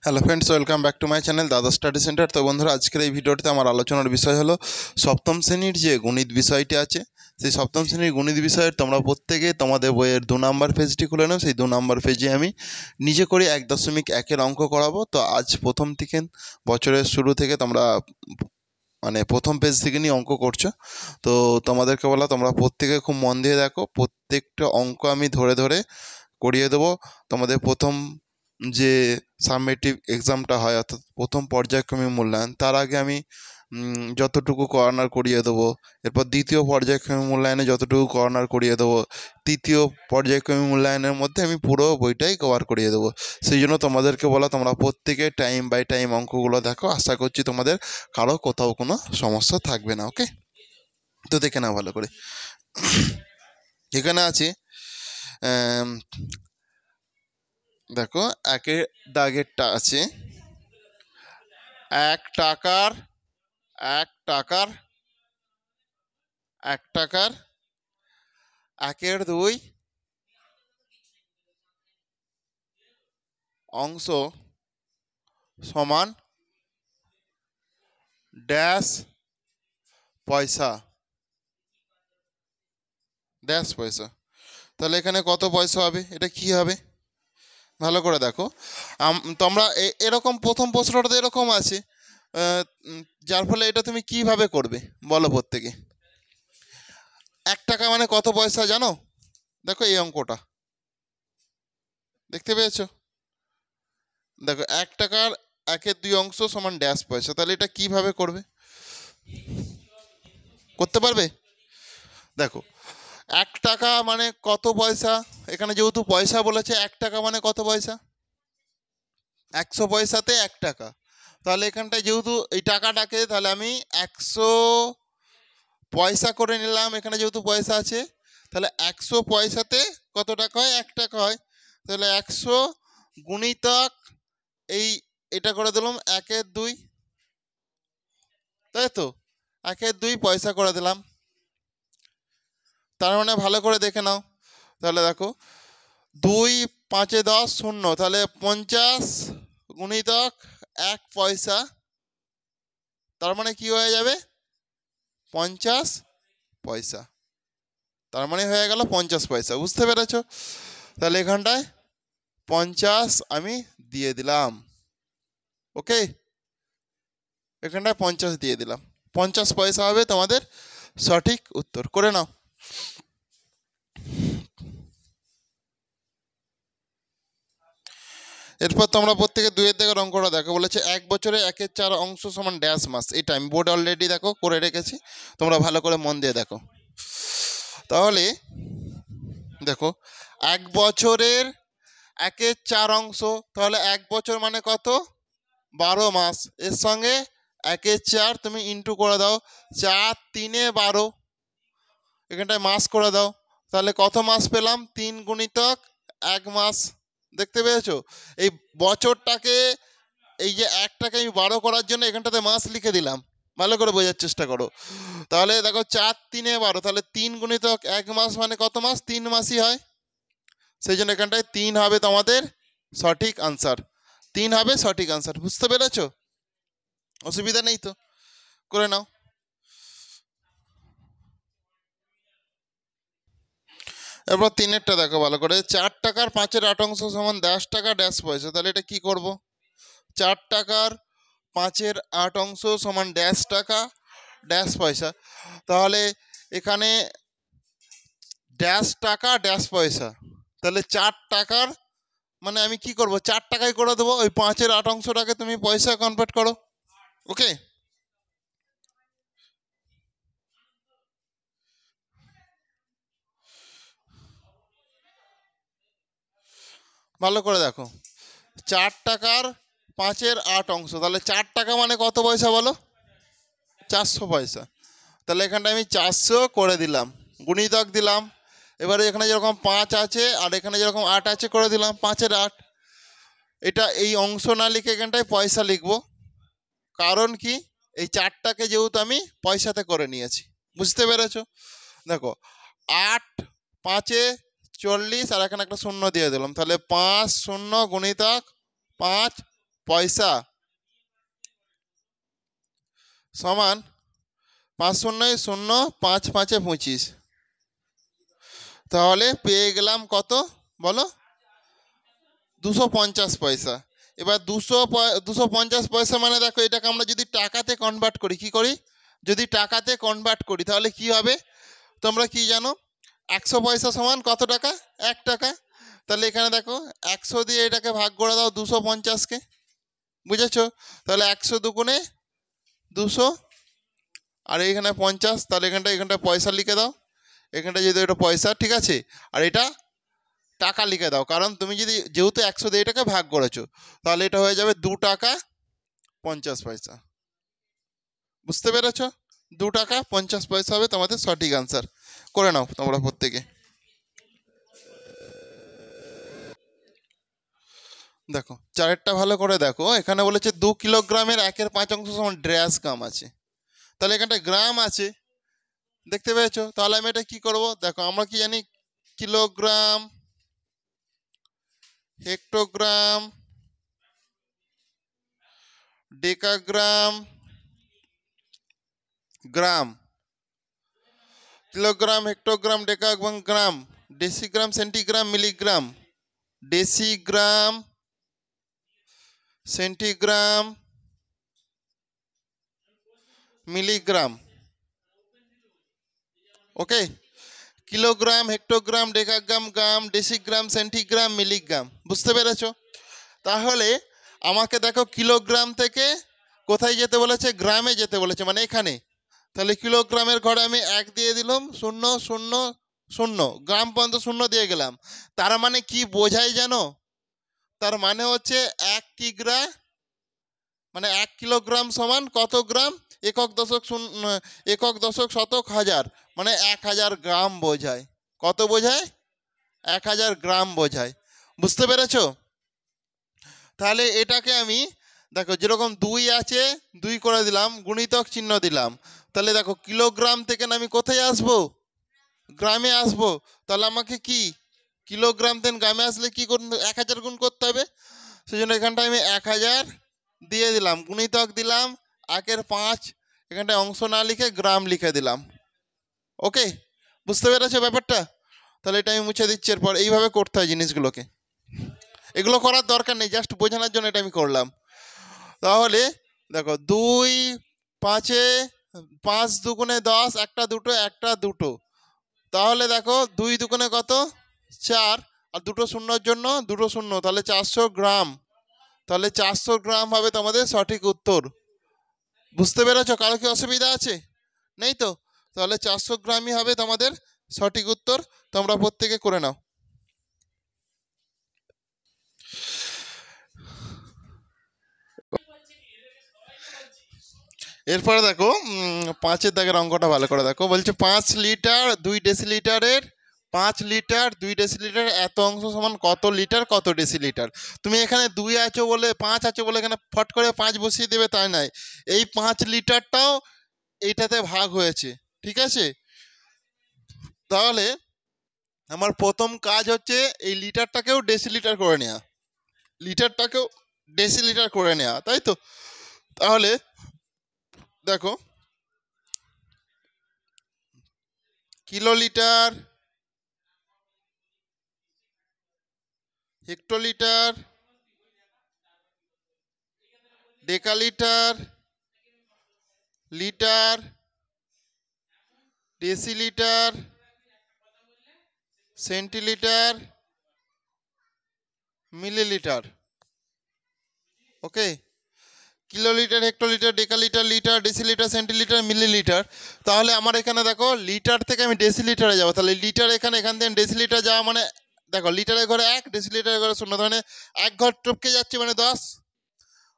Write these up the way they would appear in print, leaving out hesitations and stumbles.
Hello friends, welcome back to my channel দাদা study centre. তো বন্ধুরা, আজকের এই ভিডিওতে আমার আলোচনার বিষয় হলো সপ্তম শ্রেণীর যে গণিত বিষয়টি আছে, সেই সপ্তম শ্রেণীর গণিত বিষয়ের তোমরা প্রত্যেকে তোমাদের বইয়ের 2 নম্বর পেজটি খুলে নাও। সেই 2 নম্বর পেজে আমি নিজে করে 1.1-এর অঙ্ক করাবো। তো আজ প্রথম থেকে বছরের শুরু থেকে তোমরা প্রথম পেজ থেকে নিয়ে অঙ্ক করছো। তো তোমাদেরকে বলা, তোমরা প্রত্যেকে খুব মন দিয়ে দেখো। প্রত্যেকটা অঙ্ক আমি ধরে ধরে করিয়ে দেবো। তোমাদের প্রথম যে সাবমিটিভ এক্সামটা হয়, অর্থাৎ প্রথম পর্যায়ক্রমিক মূল্যায়ন, তার আগে আমি যতটুকু কর্নার করিয়ে দেবো। এরপর দ্বিতীয় পর্যায়ক্রমিক মূল্যায়নে যতটুকু কর্নার করিয়ে দেবো। তৃতীয় পর্যায়ক্রমিক মূল্যায়নের মধ্যে আমি পুরো বইটাই কভার করিয়ে দেবো। সেই জন্য তোমাদেরকে বলা, তোমরা প্রত্যেকে টাইম বাই টাইম অঙ্কগুলো দেখো। আশা করছি তোমাদের কারো কোথাও কোনো সমস্যা থাকবে না। ওকে, তো দেখে নাও ভালো করে। এখানে আছে, দেখো, একের দাগেরটা আছে 1 টাকার 1/2 অংশ সমান ড্যাশ পয়সা। তাহলে এখানে কত পয়সা হবে? এটা কি হবে ভালো করে দেখো। তোমরা এরকম প্রথম প্রশ্নটা এরকম আছে, যার ফলে এটা তুমি কিভাবে করবে বলো প্রত্যেকে। 1 টাকা মানে কত পয়সা জানো? দেখো এই অঙ্কটা দেখতে পেয়েছো? দেখো 1 টাকার 1/2 অংশ সমান ড্যাশ পয়সা। তাহলে এটা কিভাবে করবে, করতে পারবে? দেখো 1 টাকা মানে কত পয়সা, এখানে যেহেতু পয়সা বলেছে, 1 টাকা মানে কত পয়সা? 100 পয়সাতে 1 টাকা। তাহলে এখানটায় যেহেতু এই টাকাটাকে, তাহলে আমি 100 পয়সা করে নিলাম। এখানে যেহেতু পয়সা আছে, তাহলে 100 পয়সাতে কত টাকা হয়? 1 টাকা হয়। তাহলে 100 গুণিতক এটা করে দিলাম 1/2, তাই তো 1/2 পয়সা করে দিলাম। তার মানে ভালো করে দেখে নাও। তাহলে দেখো 2 5 10 0, তাহলে 50 গুণিতক 1 পয়সা। তার মানে কি হয়ে যাবে? 50 পয়সা। তার মানে হয়ে গেল 50 পয়সা। বুঝতে পেরেছো? তাহলে এখানটায় 50 আমি দিয়ে দিলাম। ওকে, এখানটায় 50 দিয়ে দিলাম। 50 পয়সা হবে তোমাদের সঠিক উত্তর। করে নাও। এরপর তোমরা প্রত্যেকে 2-এর দাগের অঙ্কটা দেখো। বলেছে 1 বছরে 1/4 অংশ সমান ড্যাশ মাস। এটা আমি বোর্ড অলরেডি দেখো করে রেখেছি, তোমরা ভালো করে মন দিয়ে দেখো। তাহলে দেখো 1 বছরের 1/4 অংশ, তাহলে 1 বছর মানে কত? 12 মাস। এর সঙ্গে 1/4 তুমি ইন্টু করে দাও, 4 3 12, এখানটায় মাস করে দাও। তাহলে কত মাস পেলাম? 3 গুণিতক 1 মাস। দেখতে পেয়েছো? এই বছরটাকে, এই যে 1টাকে আমি 12 করার জন্য এখানটাতে মাস লিখে দিলাম। ভালো করে বোঝার চেষ্টা করো। তাহলে দেখো 4 3 12, তাহলে 3 গুণিতক 1 মাস মানে কত মাস? 3 মাসই হয়। সেই জন্য এখানটায় 3 হবে তোমাদের সঠিক আনসার। 3 হবে সঠিক আনসার। বুঝতে পেরেছো? অসুবিধা নেই তো, করে নাও। এরপর 3-এরটা দেখো ভালো করে। 4 টাকার 5/8 অংশ সমান ড্যাশ টাকা ড্যাশ পয়সা। তাহলে এটা কি করব? 4 টাকার 5/8 অংশ সমান ড্যাশ টাকা ড্যাশ পয়সা। তাহলে এখানে ড্যাশ টাকা ড্যাশ পয়সা, তাহলে 4 টাকার মানে আমি কি করব? 4 টাকায় করে দেবো। ওই 5/8 অংশটাকে তুমি পয়সা কনভার্ট করো। ওকে, ভালো করে দেখো। 4 টাকার 5/8 অংশ, তাহলে 4 টাকা মানে কত পয়সা বলো? 400 পয়সা। তাহলে এখানটা আমি 400 করে দিলাম, গুণিতক দিলাম। এবারে এখানে যেরকম 5 আছে আর এখানে যেরকম 8 আছে করে দিলাম 5/8। এটা এই অংশ না লিখে এখানটায় পয়সা লিখব। কারণ কি? এই 4টাকে যেহেতু আমি পয়সাতে করে নিয়েছি। বুঝতে পেরেছো? দেখো 8 5 40, আর এখানে একটা শূন্য দিয়ে দিলাম। তাহলে 5 0 গুণিতক 5 পয়সা সমান 5 শূন্যয় 0, 5 5 25। তাহলে পেয়ে গেলাম কত বলো? 250 পয়সা। এবার 250 পয়সা মানে দেখো এটাকে আমরা যদি টাকাতে কনভার্ট করি, কি করি? যদি টাকাতে কনভার্ট করি তাহলে কি হবে? তোমরা কি জানো 100 পয়সা সমান কত টাকা? 1 টাকা। তাহলে এখানে দেখো 100 দিয়ে এটাকে ভাগ করে দাও 250-কে, বুঝেছো? তাহলে 100 দুগুণে 200 আর এইখানে 50। তাহলে এখানটা পয়সা লিখে দাও, এখানটা যদি এটা পয়সা, ঠিক আছে? আর এটা টাকা লিখে দাও, কারণ তুমি যদি যেহেতু 100 দিয়ে এটাকে ভাগ করেছো তাহলে এটা হয়ে যাবে 2 টাকা 50 পয়সা। বুঝতে পেরেছ? 2 টাকা 50 পয়সা হবে তোমাদের সঠিক আনসার। করে নাও তোমরা প্রত্যেকে। দেখো চারেরটা ভালো করে দেখো, এখানে বলেছে 2 কিলোগ্রামের 1/5 অংশ সমান ড্যাশ গ্রাম আছে। তাহলে এখানটা গ্রাম আছে, দেখতে পেয়েছো? তাহলে আমি এটা কি করব? দেখো আমরা কি জানি kilogram, hectogram, decagram, gram. Kilogram, hectogram, decagram, gram, decigram, centigram, milligram, decigram, centigram, milligram. Okay, kilogram, hectogram, decagram, gram, decigram, centigram, milligram. বুঝতে পেরেছো? তাহলে আমাকে দেখো কিলোগ্রাম থেকে কোথায় যেতে বলেছে? গ্রামে যেতে বলেছে, মানে এখানে। তাহলে কিলোগ্রামের ঘরে আমি 1 দিয়ে দিলাম, 0 0 0, গ্রাম পর্যন্ত 0 দিয়ে গেলাম। তার মানে কি বোঝায় জানো? তার মানে হচ্ছে 1 কিগ্রা, মানে 1 কিলোগ্রাম সমান কত গ্রাম? একক দশক একক দশক শতক হাজার, মানে 1000 গ্রাম বোঝায়। কত বোঝায়? 1000 গ্রাম বোঝায়। বুঝতে পেরেছো? তাহলে এটাকে আমি দেখো যেরকম 2 আছে 2 করে দিলাম, গুণিতক চিহ্ন দিলাম। তাহলে দেখো কিলোগ্রাম থেকে আমি কোথায় আসবো? গ্রামে আসবো। তাহলে আমাকে কি কিলোগ্রাম থেকে গ্রামে আসলে কি করতে? 1000 গুণ করতে হবে। সেই জন্য এখানটায় আমি 1000 দিয়ে দিলাম, গুণিতক দিলাম 1/5, এখানটায় অংশ না লিখে গ্রাম লিখে দিলাম। ওকে, বুঝতে পেরেছো ব্যাপারটা? তাহলে এটা আমি মুছে দিচ্ছি। এরপর এইভাবে করতে হয় জিনিসগুলোকে, এগুলো করার দরকার নেই, জাস্ট বোঝানোর জন্য এটা আমি করলাম। তাহলে দেখো 2 5 5 দুগুণে 10, একটা দুটো একটা দুটো। তাহলে দেখো 2 দুগুণে কত? 4, আর দুটো শূন্যর জন্য দুটো শূন্য, তাহলে 400 গ্রাম। তাহলে 400 গ্রাম হবে তোমাদের সঠিক উত্তর। বুঝতে পেরেছো? কারো কি অসুবিধা আছে? নেই তো? তাহলে 400 গ্রামই হবে তোমাদের সঠিক উত্তর। তোমরা প্রত্যেকে করে নাও। এরপরে দেখো 5-এর দাগের অঙ্কটা ভালো করে দেখো। বলছে 5 লিটার 2 ডেসিলিটারের 5 লিটার 2 ডেসিলিটার এত অংশ সমান কত লিটার কত ডেসিলিটার। তুমি এখানে 2 আছো বলে 5 আছে বলে এখানে ফট করে 5 বসিয়ে দেবে তাই নয়, এই 5 লিটারটাও এইটাতে ভাগ হয়েছে, ঠিক আছে? তাহলে আমার প্রথম কাজ হচ্ছে এই লিটারটাকেও ডেসিলিটার করে নেওয়া, লিটারটাকেও ডেসিলিটার করে নেওয়া, তাই তো? তাহলে দেখো kilolitre, hectolitre, decalitre, litre, decilitre, centilitre, millilitre. Okay, kilolitre, hectolitre, decalitre, litre, decilitre, centilitre, millilitre. তাহলে আমার এখানে দেখো লিটার থেকে আমি ডেসিলিটারে যাবো। তাহলে লিটার এখান থেকে ডেসিলিটার যাওয়া মানে দেখো লিটারের ঘরে 1, ডেসিলিটারের ঘরে 0, মানে 1 ঘর টপকে যাচ্ছে মানে 10।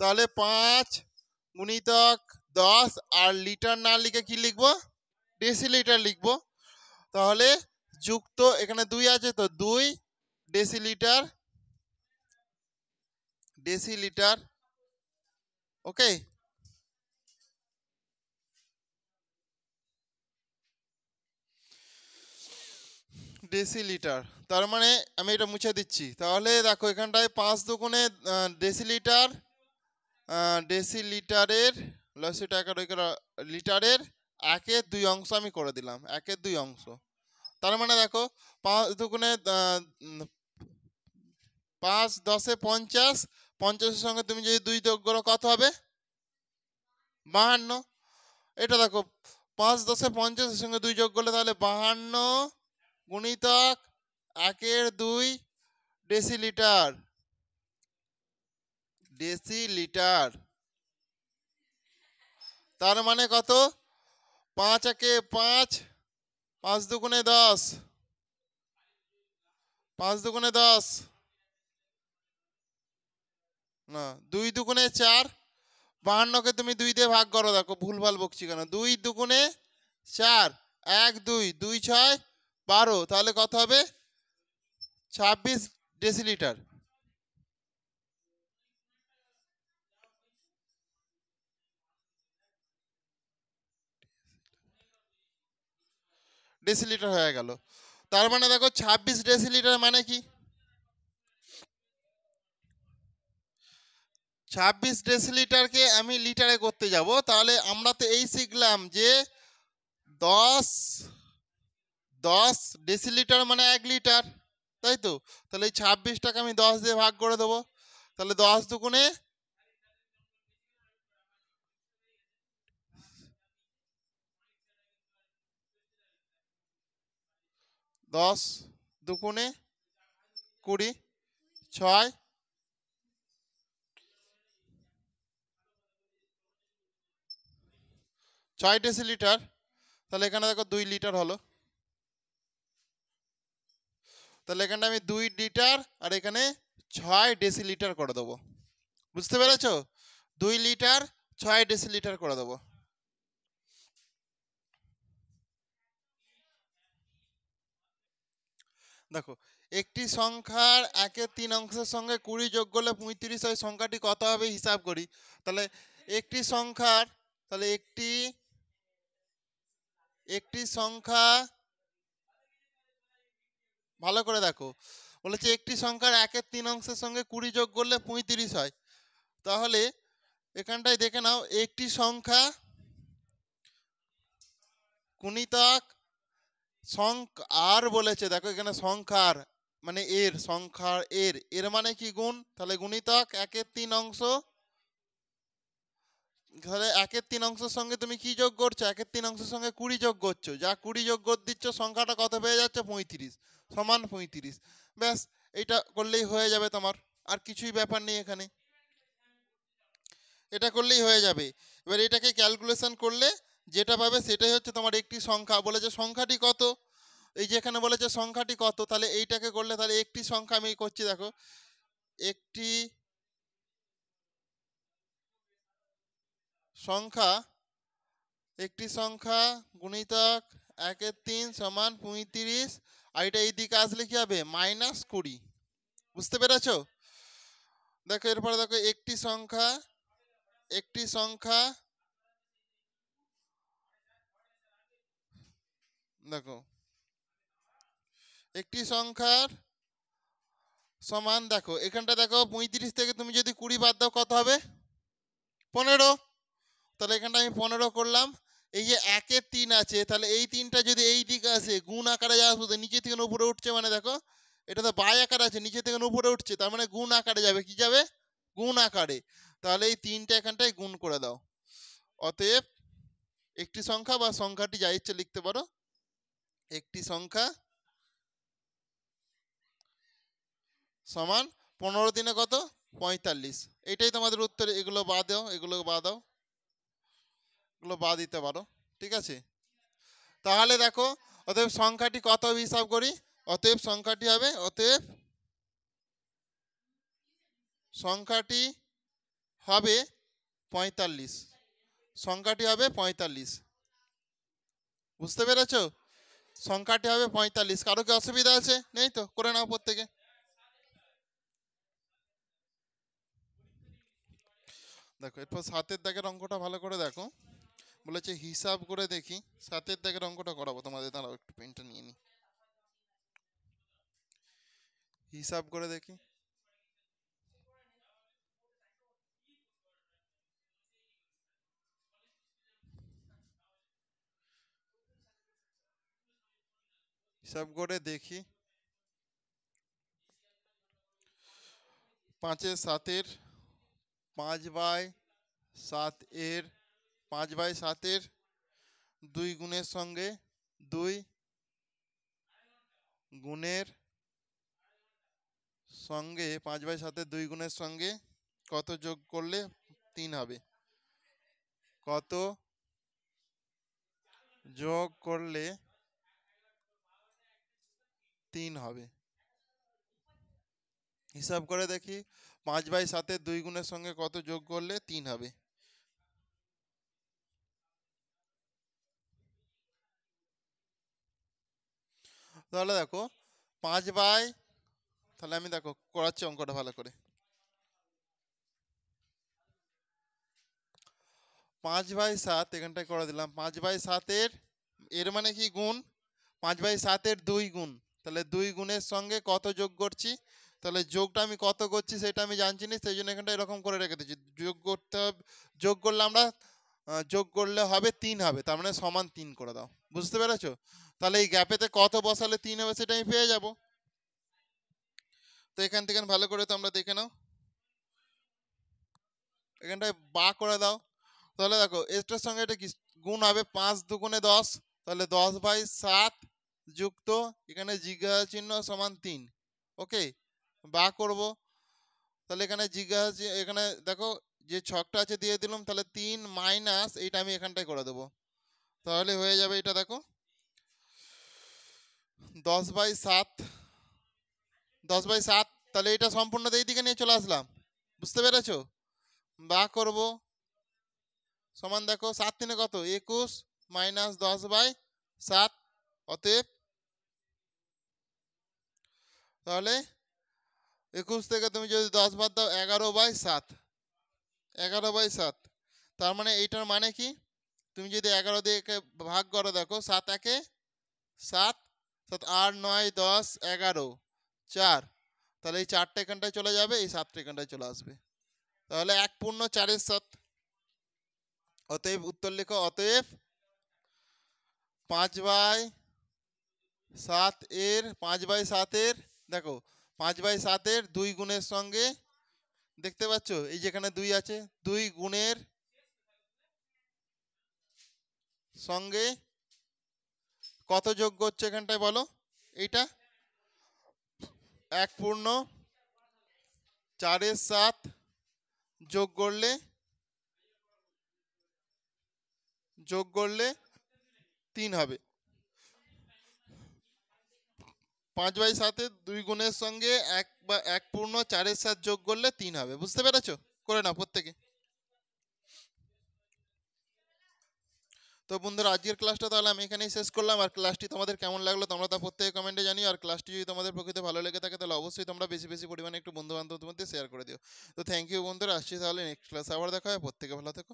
তাহলে 5 গুণিতক 10, আর লিটার না লিখে কি লিখবো? ডেসিলিটার লিখবো। তাহলে যুক্ত এখানে 2 আছে তো 2 ডেসিলিটার, ডেসিলিটার। ওকে, ডেসিলিটার। তার মানে আমি এটা মুছে দিচ্ছি। তাহলে দেখো এখানটায় 5 দুগুণে ডেসিলিটার, ডেসিলিটারের লসিটা লিটারের 1/2 অংশ আমি করে দিলাম, 1/2 অংশ। তার মানে দেখো 5 দুগুণে 5 10 50, 50-এর সঙ্গে তুমি যদি 2 যোগ করো কত হবে? 52। এটা দেখো 5 10 50-এর সঙ্গে 2 যোগ করলে তাহলে 52 গুণিতক 1/2 ডেসিলিটার। ডেসিলিটার তার মানে কত? 5 একে 5, 5 দুগুণে 10, 5 দুগুণে 10 না, 2 দুগুণে 4। 52কে তুমি 2 দিয়ে ভাগ করো, দেখো ভুলভাল বকছি কেন। 2 দুগুণে 4, 1 2 2 6 12, তাহলে কত হবে? 26 ডেসিলিটার। ডেসিলিটার হয়ে গেল। তার মানে দেখো 26 ডেসিলিটার মানে কি? 26 ডেসিলিটারকে আমি লিটারে করতে যাব, তাহলে আমরা তো এই শিখলাম যে 10 10 ডেসিলিটার মানে 1 লিটার, তাই তো? তাহলে এই 26টাকে আমি 10 দিয়ে ভাগ করে দেবো, তাহলে 10 দুগুণে 10 দুগুণে 20, 6 ডেসিলিটার। তাহলে এখানে দেখো 2 লিটার হলো। তাহলে এখানে আমি 2 লিটার আর এখানে 6 ডেসিলিটার করে দেবো। বুঝতে পেরেছো? 2 লিটার 6 ডেসিলিটার করে দেবো। দেখো একটি সংখ্যার 1/3 অংশের সঙ্গে 20 যোগ করলে 35 হয়, সংখ্যাটি কত হবে হিসাব করি। তাহলে একটি সংখ্যার, তাহলে একটি সংখ্যা, ভালো করে দেখো, বলেছে একটি সংখ্যার 1/3 অংশের সঙ্গে 20 যোগ করলে 35 হয়। তাহলে এখানটায় দেখে নাও, একটি সংখ্যা গুণিতক আর বলেছে, দেখো এখানে সংখ্যার মানে এর, সংখ্যার এর মানে কি গুণ, তাহলে গুণিতক 1/3 অংশ। তাহলে 1/3 অংশের সঙ্গে তুমি কি যোগ করছো? 1/3 অংশের সঙ্গে 20 যোগ করছো, যা 20 যোগ করে দিচ্ছ সংখ্যাটা কত পেয়ে যাচ্ছে? 35 সমান 35। ব্যাস, এটা করলেই হয়ে যাবে তোমার, আর কিছুই ব্যাপার নেই এখানে, এটা করলেই হয়ে যাবে। এবার এটাকে ক্যালকুলেশন করলে যেটা পাবে সেটাই হচ্ছে তোমার একটি সংখ্যা। বলেছে সংখ্যাটি কত, এই যে এখানে বলেছে সংখ্যাটি কত, তাহলে এইটাকে করলে তাহলে একটি সংখ্যা আমি করছি, দেখো একটি সংখ্যা, একটি সংখ্যা গুণিতক 1/3 সমান 35, আর এটা এই দিকে আসলে কি হবে? -20। বুঝতে পেরেছো? দেখো এরপরে দেখো একটি সংখ্যা, একটি সংখ্যা, দেখো একটি সংখ্যার সমান, দেখো এখানটা দেখো 35 থেকে তুমি যদি 20 বাদ দাও কত হবে? 15। তাহলে এখানটা আমি 15 করলাম। এই যে 1/3 আছে, তাহলে এই 3টা যদি এই দিকে আসে গুণ আকারে যাবে, নিচে থেকে উপরে উঠছে, মানে দেখো এটা তো বাই আকারে আছে, নিচে থেকে উপরে উঠছে, তার মানে গুণ আকারে যাবে। কি যাবে? গুণ আকারে। তাহলে এই 3টা এখানটায় গুণ করে দাও। অতএব একটি সংখ্যা বা সংখ্যাটি যা ইচ্ছে লিখতে পারো, একটি সংখ্যা সমান 15 দিনে কত? 45। এটাই তোমাদের উত্তর। এগুলো বাদ দাও, এগুলো বাদ দাও, এগুলো বাদ দিতে পারো, ঠিক আছে? তাহলে দেখো অতএব সংখ্যাটি কত হবে হিসাব করি। অতএব সংখ্যাটি হবে, অতএব সংখ্যাটি হবে 45। সংখ্যাটি হবে 45। বুঝতে পেরেছো? সংখ্যাটি হবে 45। কারো কি অসুবিধা আছে? নেই তো? করে নাও প্রত্যেকে। দেখো এরপর 7-এর দাগের অঙ্কটা ভালো করে দেখো। বলেছে হিসাব করে দেখি। 7-এর দাগের অঙ্কটা করাবো তোমাদের, দাঁড়াও একটু পেনটা নিয়ে নি। হিসাব করে দেখি। হিসাব করে দেখি 5/7 5/7 এর 5/7 2 গুণের সঙ্গে 2 গুণের সঙ্গে 5/7 2 গুণের সঙ্গে কত যোগ করলে 3 হবে? কত যোগ করলে 3 হবে? হিসাব করে দেখি 5/7 2 গুণের সঙ্গে কত যোগ করলে 3 হবে? তাহলে দেখো 5 তাহলে আমি দেখো করাচ্ছি অঙ্কটা ভালো করে। 5/7 এখানটায় করে দিলাম। 5/7 এর মানে কি গুণ, 5/7 2 গুণ, তাহলে 2 গুণের সঙ্গে কত যোগ করছি? তাহলে যোগটা আমি কত করছি সেটা আমি জানছি না, সেই জন্য এখানটা এরকম করে রেখে দিচ্ছি। যোগ করতে হবে, যোগ করলে আমরা যোগ করলে হবে 3 হবে, তার মানে সমান 3 করে দাও। বুঝতে পেরেছো? তাহলে এই গ্যাপেতে কত বসালে 3 হবে সেটা আমি পেয়ে যাব। তো এখান থেকে ভালো করে তো আমরা দেখে নাও, এখানটায় বা করে দাও। তাহলে দেখো এটার সঙ্গে এটা কি গুণ হবে, 5 2 10, তাহলে 10/7 যুক্ত এখানে জিজ্ঞাসা চিহ্ন সমান 3। ওকে, বা করব। তাহলে এখানে জিজ্ঞাসা, এখানে দেখো যে ছকটা আছে দিয়ে দিলাম, তাহলে 3 মাইনাস এইটা আমি এখানটায় করে দেবো, তাহলে হয়ে যাবে এটা দেখো 10/7 10/7। তাহলে এটা সম্পূর্ণ এই দিকে নিয়ে চলে আসলাম। বুঝতে পেরেছো? বা করব সমান দেখো 7 3 কত 21 মাইনাস 10/7, অতএব তাহলে 21 থেকে তুমি যদি 10 বাদ দাও 11/7, 11/7। তার মানে এইটার মানে কি, তুমি যদি 11 দিয়ে ভাগ করো, দেখো 7 1 7 7 8 9 10 11 4, তাহলে এই 4টা এখানটায় চলে যাবে, এই 7টা এখানটায় চলে আসবে, তাহলে 1/4/7। অতএব উত্তর লেখো, অতএব 5/7 এর 5/7 এর দেখো 5/7 এর 2 গুণের সঙ্গে, দেখতে পাচ্ছ এই যেখানে 2 আছে, 2 গুণের সঙ্গে কত যোগ করছে এখানটায় বলো? এইটা 1/4/7 যোগ করলে 3 হবে। 5/7 2 গুণের সঙ্গে 1/4/7 যোগ করলে 3 হবে। বুঝতে পেরেছো? করে নাও প্রত্যেকে। তো বন্ধুরা আজকের ক্লাসটা তাহলে আমি এখানেই শেষ করলাম। আর ক্লাসটি তোমাদের কেমন লাগলো তোমরা তা প্রত্যেকে কমেন্টে জানিও। আর ক্লাসটি যদি তোমাদের প্রকৃতি ভালো লেগে থাকে তাহলে অবশ্যই তোমরা বেশি বেশি পরিমাণে একটু বন্ধু বান্ধবদের মধ্যে শেয়ার করে দিও। তো থ্যাংক ইউ বন্ধুরা, আসছি তাহলে নেক্সট ক্লাসে আবার দেখা হয়। প্রত্যেকে ভালো থেকো।